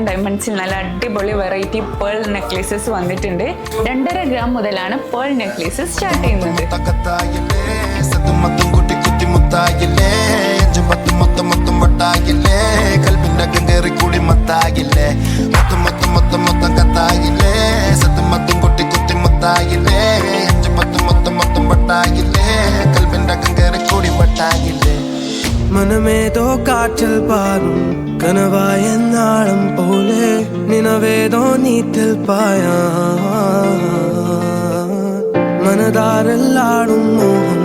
ഡയമണ്ട്സിൽ നല്ല അടിപൊളി വെറൈറ്റി പേൾ നെക്ലേസസ് വന്നിട്ടുണ്ട്. 2.5 ഗ്രാം മുതലാണ് പേൾ നെക്ലേസസ് സ്റ്റാർട്ട് ചെയ്യുന്നത്. മനമേതോ കാറ്റിൽ പാറും കനവായ നാളം പോലെ നിനവേതോ നീറ്റിൽ പായാ മനതാരെല്ലാടും മോഹം